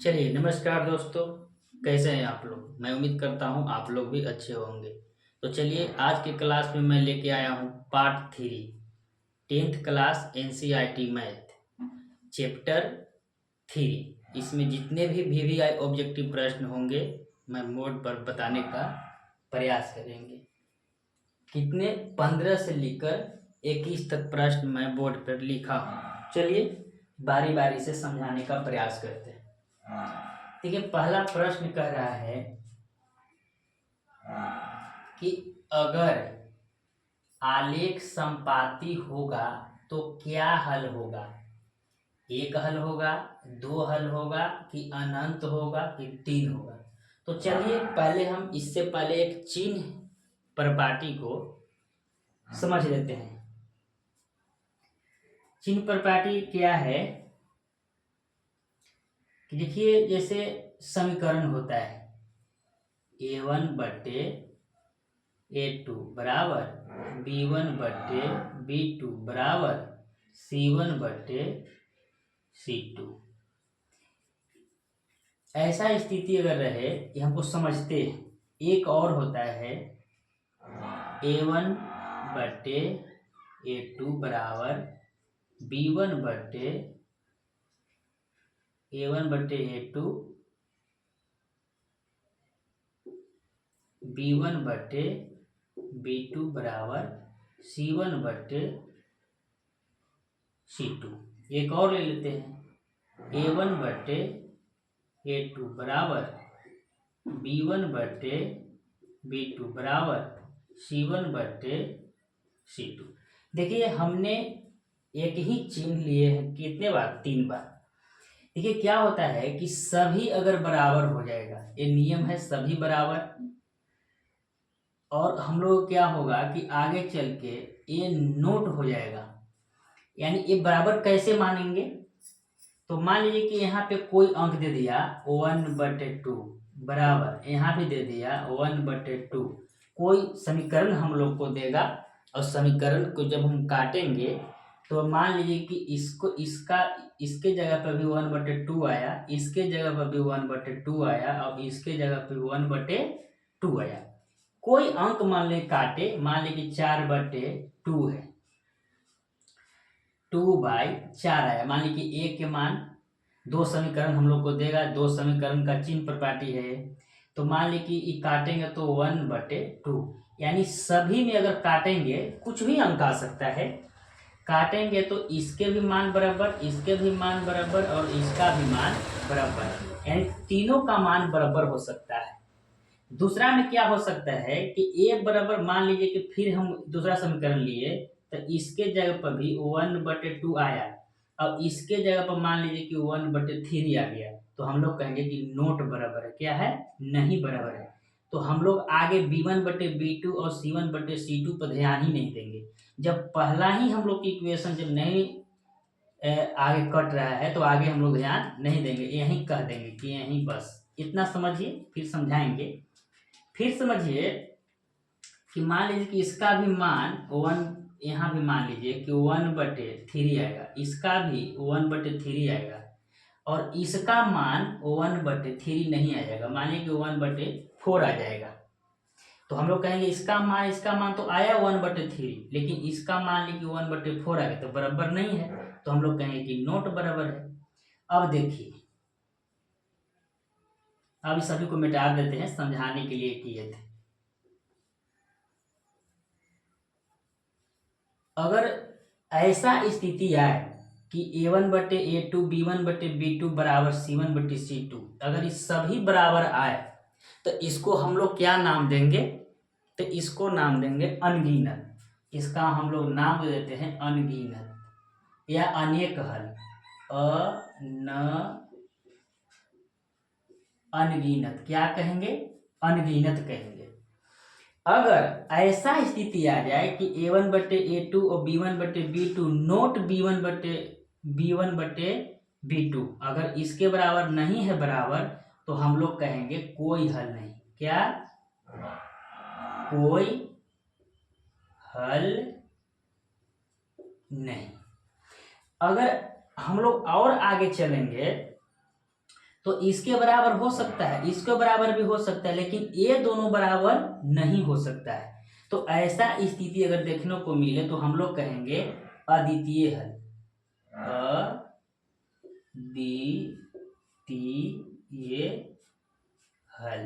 चलिए, नमस्कार दोस्तों। कैसे हैं आप लोग? मैं उम्मीद करता हूँ आप लोग भी अच्छे होंगे। तो चलिए, आज की क्लास में मैं लेके आया हूँ part 3, 10th class NCERT math, chapter 3। इसमें जितने भी वीवीआई ऑब्जेक्टिव प्रश्न होंगे, मैं मोड पर बताने का प्रयास करेंगे। कितने? 15 से लेकर 21 तक प्रश्न मैं बोर्ड पर लिखा हूँ। चलिए, बारी बारी से समझाने का प्रयास करते हैं। देखिए, पहला प्रश्न कह रहा है कि अगर आलेख समपाती होगा तो क्या हल होगा? एक हल होगा, दो हल होगा, कि अनंत होगा, कि तीन होगा? तो चलिए, पहले हम इससे पहले एक चिन्ह प्रपाटी को समझ लेते हैं। चिन्ह प्रपाटी क्या है कि देखिए, जैसे समीकरण होता है a1 बटे a2 बराबर b1 बटे b2 बराबर c1 बटे c2। ऐसा स्थिति अगर रहे कि हमको समझते हैं, एक और होता है a1 बटे a2 बराबर b1 बटे a1 बटे a2 b1 बटे b2 बराबर c1 बटे c2। एक और ले लेते हैं a1 बटे a2 बराबर b1 बटे b2 बराबर c1 बटे c2। देखिए, हमने एक ही चिन्ह लिए हैं कितने बार? 3 बार। देखिए, क्या होता है कि सभी अगर बराबर हो जाएगा, ये नियम है सभी बराबर, और हम लोग क्या होगा कि आगे चल के ये नोट हो जाएगा। यानी ये बराबर कैसे मानेंगे? तो मान लीजिए कि यहाँ पे कोई अंक दे दिया 1/2 बराबर, यहाँ भी दे दिया 1/2। कोई समीकरण हम लोग को देगा, और समीकरण को जब हम काटेंगे तो मान लीजिए कि इसको इसके जगह पर भी 1/2 आया, इसके जगह पर भी 1/2 आया, और इसके जगह पर 1/2 आया। कोई अंक मान ले काटे, मान ली कि 4/2 है, 2/4 आया। मान ली कि ए के मान, दो समीकरण हम लोग को देगा, दो समीकरण का चिन्ह प्रपाटी है, तो मान ली कि ये काटेंगे तो 1/2। यानी सभी में अगर काटेंगे, कुछ भी अंक आ सकता है, काटेंगे तो इसके भी मान बराबर, इसके भी मान बराबर, और इसका भी मान बराबर, यानी तीनों का मान बराबर हो सकता है। दूसरा में क्या हो सकता है कि ए बराबर, मान लीजिए कि फिर हम दूसरा समीकरण लिए, तो इसके जगह पर भी 1/2 आया, अब इसके जगह पर मान लीजिए कि 1/3 आ गया, तो हम लोग कहेंगे कि नोट बराबर है। क्या है? नहीं बराबर है। तो हम लोग आगे b1/b2 और c1/c2 पर ध्यान ही नहीं देंगे। जब पहला ही हम लोग की इक्वेशन जब नहीं आगे कट रहा है, तो आगे हम लोग ध्यान नहीं देंगे, यहीं कह देंगे कि यहीं बस। इतना समझिए, फिर समझाएंगे। फिर समझिए कि मान लीजिए कि इसका भी मान 1, यहाँ भी मान लीजिए कि 1/3 आएगा, इसका भी 1/3 आएगा, और इसका मान 1/3 नहीं आएगा, मानिए कि 1/4 आ जाएगा। तो हम लोग कहेंगे इसका मान तो आया 1/3, लेकिन इसका मान लीजिए कि 1/4 आ गया, तो बराबर नहीं है, तो हम लोग कहेंगे कि नोट बराबर है। अब देखिए, अब इस सभी को मिटा देते हैं, समझाने के लिए किए थे। अगर ऐसा स्थिति आए कि a1/a2 b1/b2 बराबर c1/c2, अगर ये सभी बराबर आए, तो इसको हम लोग क्या नाम देंगे? तो इसको नाम देंगे अनगिनत। इसका हम लोग नाम दे देते हैं अनगिनत या अनेक हल। अनगिनत क्या कहेंगे? अनगिनत कहेंगे। अगर ऐसा स्थिति आ जाए कि a1/a2 और b1/b2 नोट b1/b2, अगर इसके बराबर नहीं है बराबर, तो हम लोग कहेंगे कोई हल नहीं। क्या? कोई हल नहीं। अगर हम लोग और आगे चलेंगे तो इसके बराबर हो सकता है, इसके बराबर भी हो सकता है, लेकिन ये दोनों बराबर नहीं हो सकता है। तो ऐसा स्थिति अगर देखने को मिले तो हम लोग कहेंगे अद्वितीय हल। अद्वितीय हल,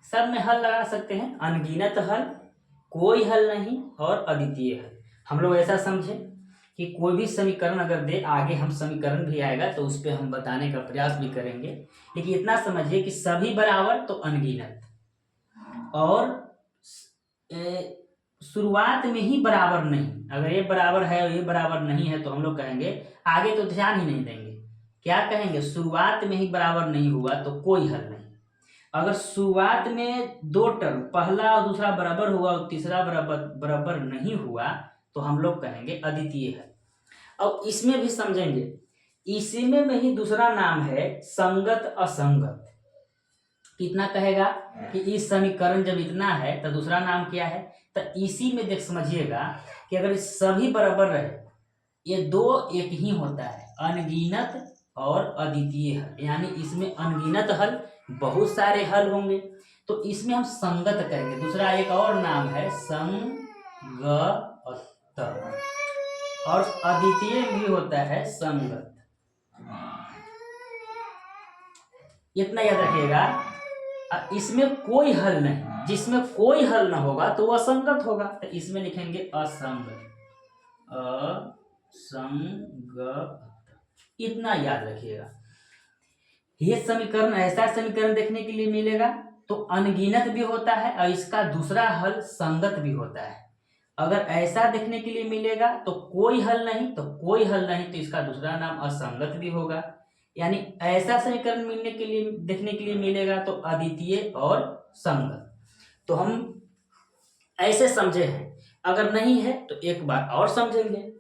सब में हल लगा सकते हैं, अनगिनत हल, कोई हल नहीं और अद्वितीय हल। हम लोग ऐसा समझे कि कोई भी समीकरण अगर दे, आगे हम समीकरण भी आएगा तो उस पर हम बताने का प्रयास भी करेंगे, लेकिन इतना समझिए कि सभी बराबर तो अनगिनत, और शुरुआत में ही बराबर नहीं। अगर ये बराबर है और ये बराबर नहीं है तो हम लोग कहेंगे, आगे तो ध्यान ही नहीं देंगे, क्या कहेंगे, शुरुआत में ही बराबर नहीं हुआ तो कोई हल नहीं। अगर शुरुआत में दो टर्म, पहला और दूसरा बराबर हुआ और तीसरा बराबर नहीं हुआ तो हम लोग कहेंगे अद्वितीय है। अब इसमें भी समझेंगे, इसी में ही दूसरा नाम है संगत असंगत। कितना कहेगा कि इस समीकरण जब इतना है तो दूसरा नाम क्या है, तो इसी में देख समझिएगा कि अगर सभी बराबर रहे, ये दो एक ही होता है, अनगिनत और अद्वितीय हल, यानी इसमें अनगिनत हल, बहुत सारे हल होंगे, तो इसमें हम संगत कहेंगे। दूसरा एक और नाम है संगत, और अद्वितीय भी होता है संगत। इतना याद रखिएगा। इसमें कोई हल नहीं, जिसमें कोई हल ना होगा तो वह असंगत होगा, तो इसमें लिखेंगे असंगत, असंगत, इतना याद रखिएगा। ये समीकरण, ऐसा समीकरण देखने के लिए मिलेगा तो अनगिनत भी होता है और इसका दूसरा हल संगत भी होता है। अगर ऐसा देखने के लिए मिलेगा तो कोई हल नहीं, तो कोई हल नहीं तो इसका दूसरा नाम असंगत भी होगा। यानी ऐसा समीकरण मिलने के लिए, देखने के लिए मिलेगा तो अद्वितीय और संगत। तो हम ऐसे समझे हैं, अगर नहीं है तो एक बार और समझेंगे।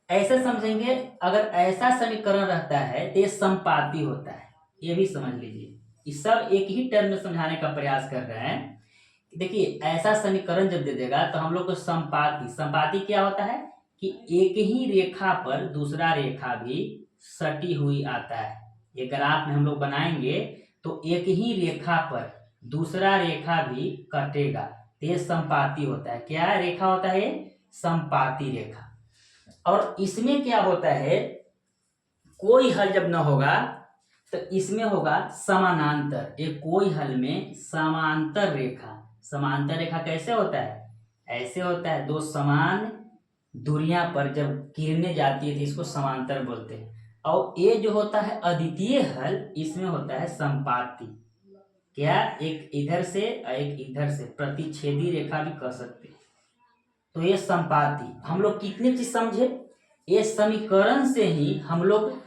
ऐसे समझेंगे, अगर ऐसा समीकरण रहता है तो ये संपाती होता है, ये भी समझ लीजिए। इस सब एक ही टर्म में समझाने का प्रयास कर रहे हैं। देखिए, ऐसा समीकरण जब दे देगा तो हम लोग को संपाती, संपाती क्या होता है कि एक ही रेखा पर दूसरा रेखा भी सटी हुई आता है। ये ग्राफ में हम लोग बनाएंगे तो एक ही रेखा पर दूसरा रेखा भी कटेगा, ये संपाती होता है। क्या रेखा होता है? संपाती रेखा। और इसमें क्या होता है, कोई हल जब न होगा तो इसमें होगा समानांतर। एक कोई हल में समांतर रेखा, समांतर रेखा कैसे होता है? ऐसे होता है, दो समान दूरियां पर जब किरणें जाती है तो इसको समांतर बोलते हैं। और ये जो होता है अद्वितीय हल, इसमें होता है संपाती। क्या? एक इधर से और एक इधर से, प्रतिच्छेदी रेखा भी कह सकते हैं। तो ये संपाती, हम लोग कितनी चीज समझे? ये समीकरण से ही हम लोग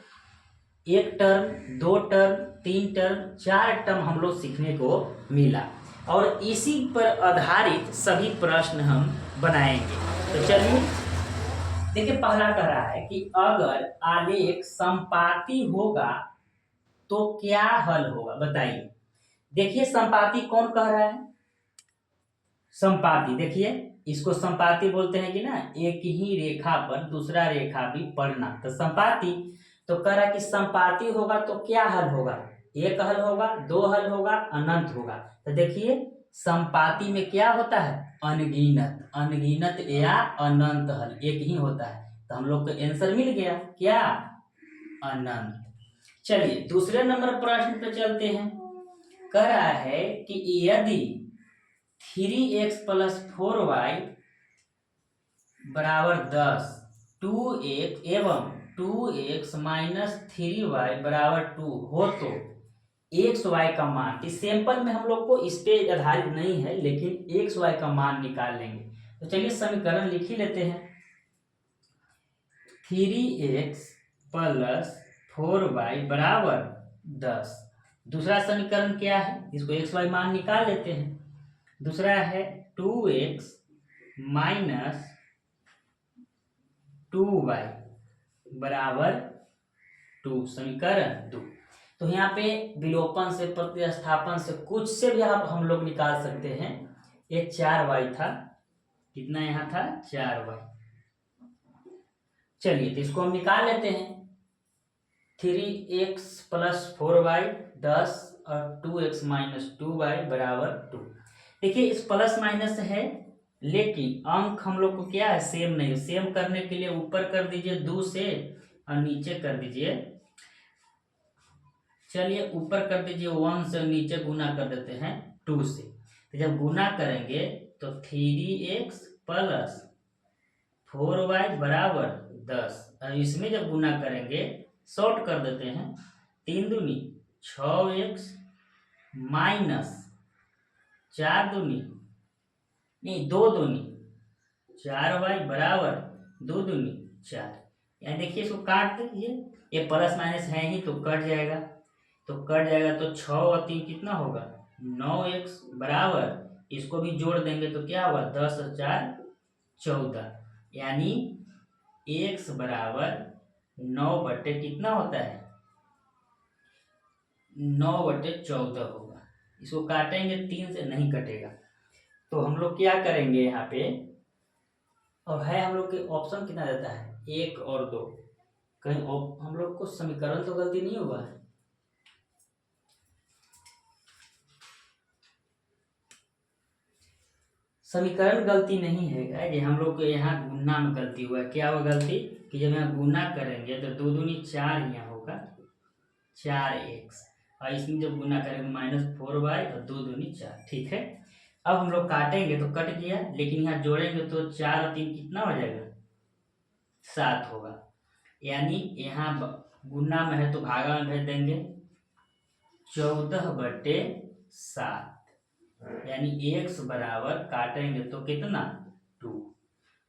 एक टर्म, दो टर्म, तीन टर्म, चार टर्म हम लोग सीखने को मिला, और इसी पर आधारित सभी प्रश्न हम बनाएंगे। तो चलिए देखिए, पहला कह रहा है कि अगर आलेख संपाती होगा तो क्या हल होगा, बताइए। देखिए, संपाती कौन कह रहा है? संपाती, देखिए इसको संपाती बोलते हैं कि ना, एक ही रेखा पर दूसरा रेखा भी पढ़ना, तो संपाती। तो कह रहा कि संपाती होगा तो क्या हल होगा? एक हल होगा, दो हल होगा, अनंत होगा। तो देखिए, संपाती में क्या होता है? अनगिनत, अनगिनत या अनंत हल एक ही होता है। तो हम लोग को आंसर मिल गया, क्या? अनंत। चलिए दूसरे नंबर प्रश्न पे चलते हैं। कह रहा है कि यदि 3x + 4y बराबर 10, 2x एवं 2x - 3y बराबर 2 हो तो एक्स वाई का मान, इस सैंपल में हम लोग को इस पे आधारित नहीं है, लेकिन एक्स वाई का मान निकाल लेंगे। तो चलिए समीकरण लिख ही लेते हैं। 3x + 4y बराबर 10। दूसरा समीकरण क्या है? इसको एक्स वाई मान निकाल लेते हैं। दूसरा है 2x - 2y बराबर 2, समीकरण 2। तो यहाँ पे विलोपन से, प्रतिस्थापन से, कुछ से भी आप हम लोग निकाल सकते हैं। ये 4y था, कितना यहाँ था? 4y। चलिए तो इसको हम निकाल लेते हैं। 3x+4y 10 और 2x - 2y बराबर 2। देखिए इस प्लस माइनस है, लेकिन अंक हम लोग को क्या है, सेम नहीं है। सेम करने के लिए ऊपर कर दीजिए 2 से और नीचे कर दीजिए, चलिए ऊपर कर दीजिए 1 से, नीचे गुना कर देते हैं 2 से। तो जब गुना करेंगे तो 3x+4y बराबर 10, और इसमें जब गुना करेंगे शॉर्ट कर देते हैं, 3 दूनी 6x माइनस 4 दूनी नहीं 2 दूनी 4y बराबर 2 दूनी 4। यानी देखिए इसको काट दीजिए, ये प्लस माइनस है ही तो कट जाएगा, तो 6 और 3 कितना होगा 9x बराबर, इसको भी जोड़ देंगे तो क्या होगा 10 और 4 14, यानी x बराबर 9 बटे कितना होता है 9/14 होगा। इसको काटेंगे 3 से नहीं कटेगा, तो हम लोग क्या करेंगे यहाँ पे, और है हम लोग के ऑप्शन कितना देता है 1 और 2, कहीं हम लोग को समीकरण तो गलती नहीं हुआ है। समीकरण गलती नहीं है, ये हम लोग को यहाँ गुना में गलती हुआ है। क्या हुआ गलती कि जब यहाँ गुना करेंगे तो 2 दूनी 4 यहाँ होगा 4x, और इसमें जब गुना करेंगे -4y और 2 दूनी 4। ठीक है, अब हम लोग काटेंगे तो कट गया, लेकिन यहाँ जोड़ेंगे तो 4 और 3 कितना हो जाएगा 7 होगा, यानी यहाँ गुना में है तो भागा में भेज देंगे 14/7, यानी x बराबर काटेंगे तो कितना 2।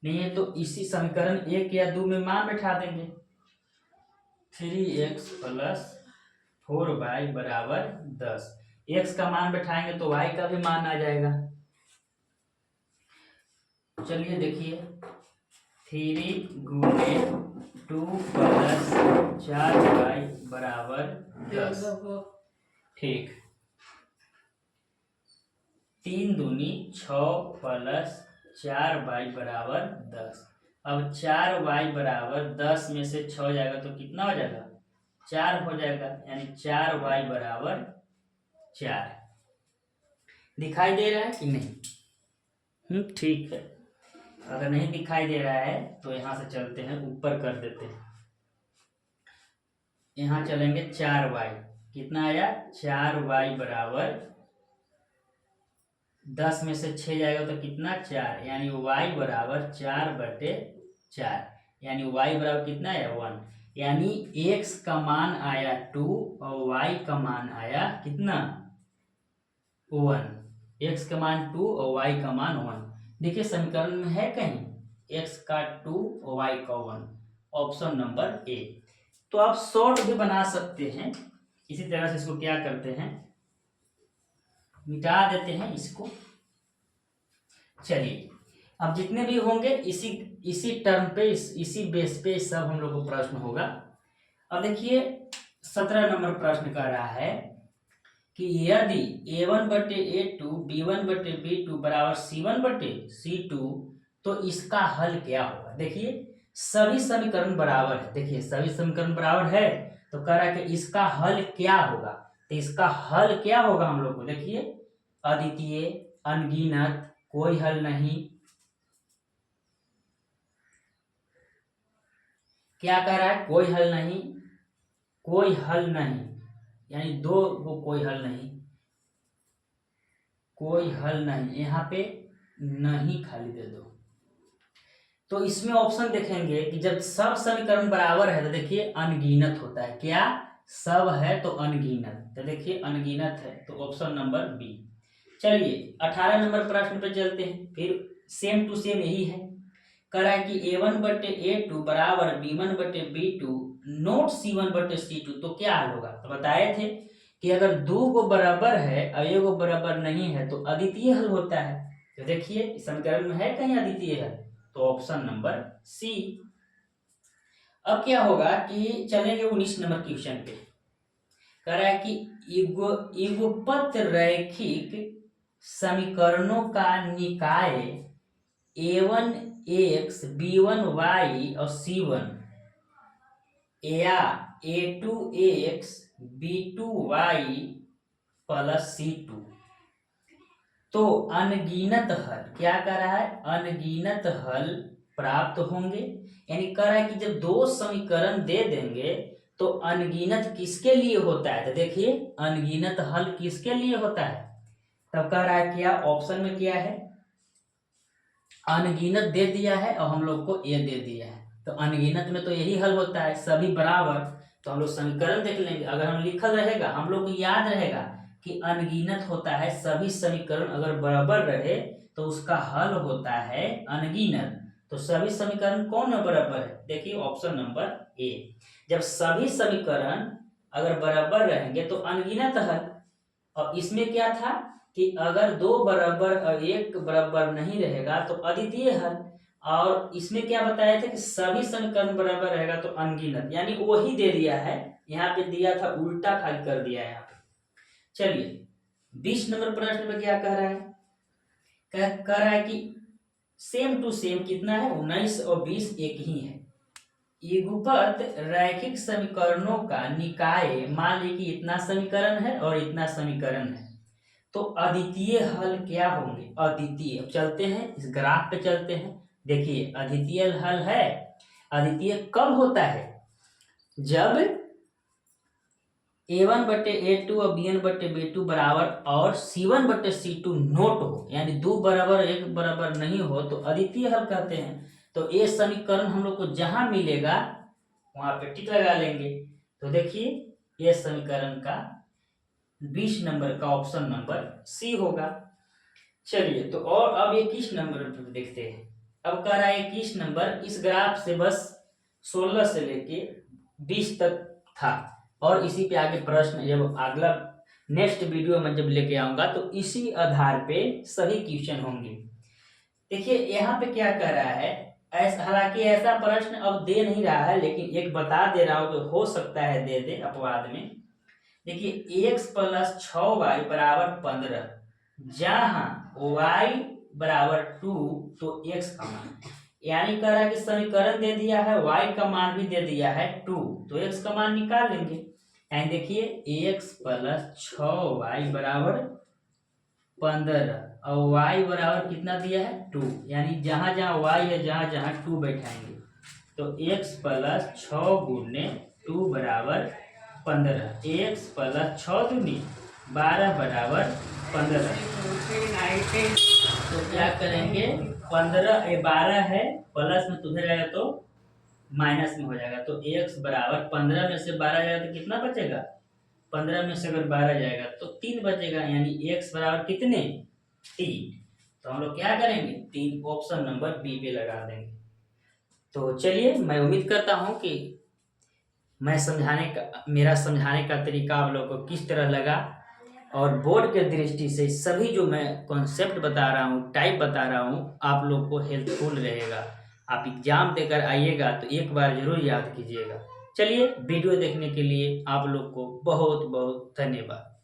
नहीं है तो इसी समीकरण 1 या 2 में मान बैठा देंगे, 3x+4y बराबर 10। x का मान बैठाएंगे तो y का भी मान आ जाएगा। चलिए देखिए 3 गुणे 2 + 4y बराबर 10। ठीक, 3 दूनी 6 + 4y बराबर 10। अब 4y बराबर 10 में से 6 जाएगा तो कितना हो जाएगा 4 हो जाएगा, यानी 4y बराबर 4। दिखाई दे रहा है कि नहीं? ठीक है, अगर नहीं दिखाई दे रहा है तो यहाँ से चलते हैं, ऊपर कर देते हैं। यहाँ चलेंगे 4y, कितना आया 4y बराबर 10 में से 6 जाएगा तो कितना 4, यानी y बराबर 4/4, यानी y बराबर कितना है 1, यानी x का मान आया 2 और y का मान आया कितना 1। x का मान 2 और y का मान 1। देखिए समीकरण में है कहीं x का 2 और y का 1, ऑप्शन नंबर ए। तो आप शॉर्ट भी बना सकते हैं, इसी तरह से इसको क्या करते हैं मिटा देते हैं इसको। चलिए अब जितने भी होंगे इसी टर्म पे इसी बेस पे सब हम लोग को प्रश्न होगा। अब देखिए 17 नंबर प्रश्न कर रहा है कि यदि a1/a2 b1/b2 बराबर c1/c2 तो इसका हल क्या होगा। देखिए सभी समीकरण बराबर है, देखिए सभी समीकरण बराबर है तो कह रहा है कि इसका हल क्या होगा। तो इसका हल क्या होगा हम लोग को, देखिए अद्वितीय, अनगिनत, कोई हल नहीं। क्या कह रहा है कोई हल नहीं, कोई हल नहीं, यानी 2 को कोई हल नहीं, कोई हल नहीं, यहाँ पे नहीं खाली दे दो। तो इसमें ऑप्शन देखेंगे कि जब सब समीकरण बराबर है तो देखिए अनगिनत होता है। क्या सब है तो अनगिनत, तो देखिए अनगिनत है तो ऑप्शन नंबर बी। चलिए 18 नंबर प्रश्न पे चलते हैं, फिर सेम टू सेम यही है। कह रहा है कि a1/a2 बराबर b1/b2 नोट c1/c2 तो क्या हल होगा। तो बताए थे कि अगर 2 को बराबर है और 1 को बराबर नहीं है तो अद्वितीय हल होता है। तो देखिए समीकरण में है कहीं अद्वितीय हल, तो ऑप्शन नंबर सी। अब क्या होगा कि चलेंगे 19 नंबर क्वेश्चन पे। कह रहा है कि युगपत रैखिक समीकरणों का निकाय a1x b1y और c1 या a2x b2y प्लस c2। तो अनगिनत हल क्या कर रहा है, अनगिनत हल प्राप्त होंगे। यानी कह रहा है कि जब दो समीकरण दे देंगे तो अनगिनत किसके लिए होता है, तो देखिए अनगिनत हल किसके लिए होता है। तब कह रहा है क्या, ऑप्शन में क्या है, अनगिनत दे दिया है और हम लोग को ए दे दिया है। तो अनगिनत में तो यही हल होता है, सभी बराबर। तो हम लोग समीकरण देख लेंगे, अगर हम लिखल रहेगा हम लोग को याद रहेगा कि अनगिनत होता है सभी समीकरण अगर बराबर रहे तो उसका हल होता है अनगिनत। तो सभी समीकरण कौन है बराबर है, देखिए ऑप्शन नंबर ए। जब सभी समीकरण अगर बराबर रहेंगे तो अनगिनत हल। और इसमें क्या था कि अगर दो बराबर और एक बराबर नहीं रहेगा तो अद्वितीय हल। और इसमें क्या बताया था कि सभी समीकरण बराबर रहेगा तो अनगिनत, यानी वही दे दिया है, यहाँ पे दिया था उल्टा खाली कर दिया है यहाँ पे। चलिए 20 नंबर प्रश्न में क्या कह रहा है, कह रहा है कि सेम टू सेम कितना है, 19 और 20 एक ही है। युगपत रैखिक समीकरणों का निकाय, मान लीजिए कि इतना समीकरण है और इतना समीकरण है, तो अद्वितीय हल क्या होंगे, अद्वितीय। चलते हैं इस ग्राफ पे चलते हैं, देखिए अद्वितीय हल है। अद्वितीय कब होता है, जब a1 बटे a2 और bn बटे b2 बराबर और c1 बटे c2 नोट हो, यानी दो बराबर एक बराबर नहीं हो तो अद्वितीय हल कहते हैं। तो ये समीकरण हम लोग को जहां मिलेगा वहां पे टिक लगा लेंगे। तो देखिए ये समीकरण का 20 नंबर का ऑप्शन नंबर सी होगा। चलिए तो और अब 21 नंबर पे देखते हैं। अब कह रहा है 21 नंबर, इस ग्राफ से बस 16 से लेके 20 तक था और इसी पे आगे प्रश्न, जब अगला नेक्स्ट वीडियो में जब लेके आऊंगा तो इसी आधार पे सभी क्वेश्चन होंगे। देखिए यहाँ पे क्या कह रहा है, हालांकि ऐसा प्रश्न अब दे नहीं रहा है लेकिन एक बता दे रहा हूं, तो हो सकता है दे दे अपवाद में। देखिए x प्लस 6y बराबर 15, जहां y बराबर 2 तो x का मान, यानी कह रहा है कि समीकरण दे दिया है, y का मान भी दे दिया है 2, तो x का मान निकाल लेंगे। यानी देखिए x प्लस 6y बराबर 15 और y बराबर कितना दिया है 2, यानी जहां जहां y है जहां जहां 2 बैठाएंगे। तो x प्लस 6 गुने 2 बराबर 15, x प्लस 6 दूनी 12 बराबर 15। तो क्या करेंगे, 15 12 है प्लस में तो उधर जाएगा तो माइनस में हो जाएगा। तो x बराबर 15 में से 12 जाएगा तो कितना बचेगा, 15 में से अगर 12 जाएगा तो 3 बचेगा, यानी x बराबर कितने 3। तो हम लोग क्या करेंगे, 3 ऑप्शन नंबर बी पे लगा देंगे। तो चलिए मैं उम्मीद करता हूं कि मेरा समझाने का तरीका आप लोगों को किस तरह लगा, और बोर्ड के दृष्टि से सभी जो मैं कॉन्सेप्ट बता रहा हूँ, टाइप बता रहा हूँ, आप लोग को हेल्पफुल रहेगा। आप एग्जाम देकर आइएगा तो एक बार जरूर याद कीजिएगा। चलिए वीडियो देखने के लिए आप लोग को बहुत बहुत धन्यवाद।